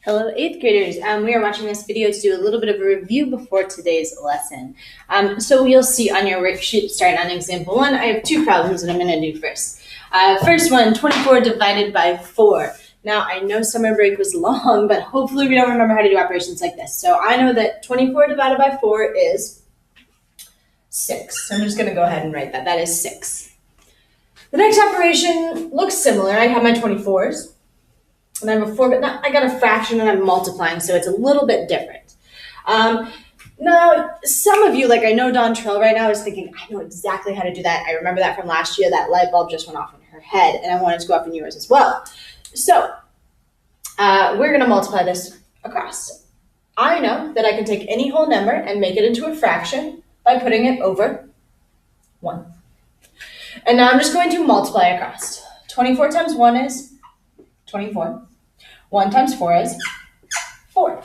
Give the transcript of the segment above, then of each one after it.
Hello, 8th graders. We are watching this video to do a little bit of a review before today's lesson. So you'll see on your worksheet, starting on example 1, I have two problems that I'm going to do first. First one, 24 divided by 4. Now, I know summer break was long, but hopefully we don't remember how to do operations like this. So I know that 24 divided by 4 is 6. So I'm just going to go ahead and write that. That is 6. The next operation looks similar. I have my 24s. And I have a 4, but now I got a fraction and I'm multiplying, so it's a little bit different. Now, some of you, like I know Dawn Trell right now is thinking, I know exactly how to do that. I remember that from last year. That light bulb just went off in her head, and I wanted to go off in yours as well. So we're going to multiply this across. I know that I can take any whole number and make it into a fraction by putting it over 1. And now I'm just going to multiply across. 24 times 1 is 24. 1 times 4 is 4.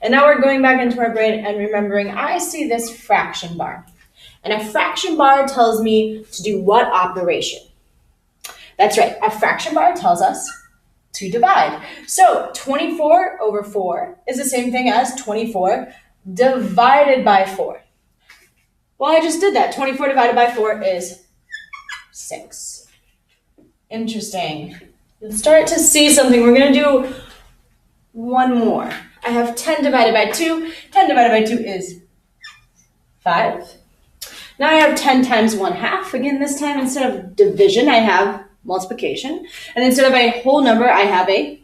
And now we're going back into our brain and remembering I see this fraction bar. And a fraction bar tells me to do what operation? That's right, a fraction bar tells us to divide. So 24 over 4 is the same thing as 24 divided by 4. Well, I just did that. 24 divided by 4 is 6. Interesting. You'll start to see something. We're going to do one more. I have 10 divided by 2. 10 divided by 2 is 5. Now I have 10 times 1/2. Again, this time instead of division, I have multiplication. And instead of a whole number, I have a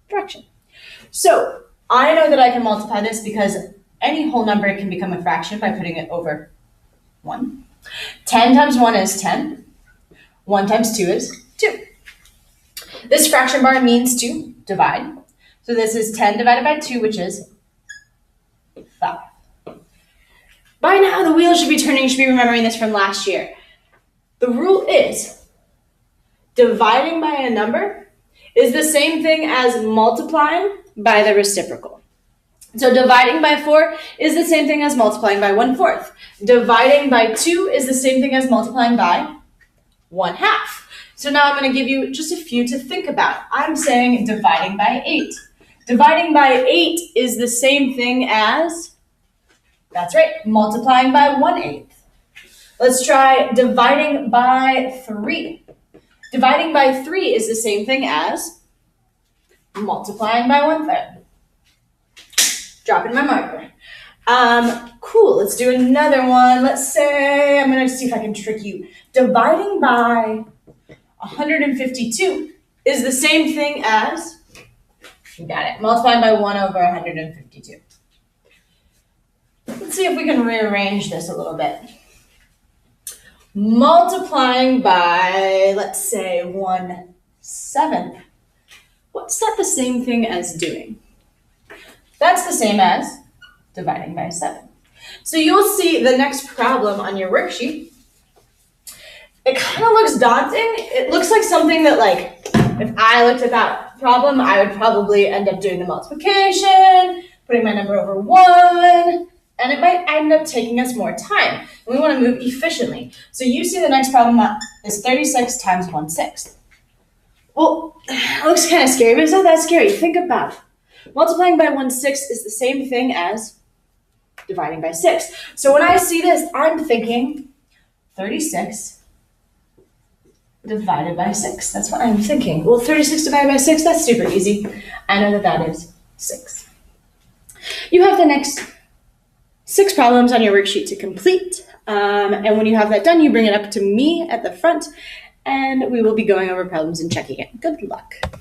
fraction. So I know that I can multiply this because any whole number can become a fraction by putting it over 1. 10 times 1 is 10. 1 times 2 is 2. This fraction bar means to divide. So this is 10 divided by 2, which is 5. By now, the wheel should be turning. You should be remembering this from last year. The rule is dividing by a number is the same thing as multiplying by the reciprocal. So dividing by 4 is the same thing as multiplying by 1/4. Dividing by 2 is the same thing as multiplying by 1/2. So now I'm going to give you just a few to think about. I'm saying dividing by 8. Dividing by 8 is the same thing as, that's right, multiplying by 1/8. Let's try dividing by 3. Dividing by 3 is the same thing as multiplying by 1/3. Dropping my marker. Cool, let's do another one. Let's say, I'm going to see if I can trick you. Dividing by 152 is the same thing as, you got it, multiplying by 1 over 152. Let's see if we can rearrange this a little bit. Multiplying by, let's say, 1/7. What's that the same thing as doing? That's the same as dividing by 7. So you'll see the next problem on your worksheet. It kind of looks daunting. It looks like something that, like, if I looked at that problem, I would probably end up doing the multiplication, putting my number over 1, and it might end up taking us more time. And we want to move efficiently. So you see the next problem is 36 times 1/6. Well, it looks kind of scary, but it's not that scary. Think about it. Multiplying by 1/6 is the same thing as dividing by 6. So when I see this, I'm thinking 36 divided by 6. That's what I'm thinking. Well, 36 divided by 6, that's super easy. I know that that is 6. You have the next 6 problems on your worksheet to complete. And when you have that done, you bring it up to me at the front, and we will be going over problems and checking it. Good luck.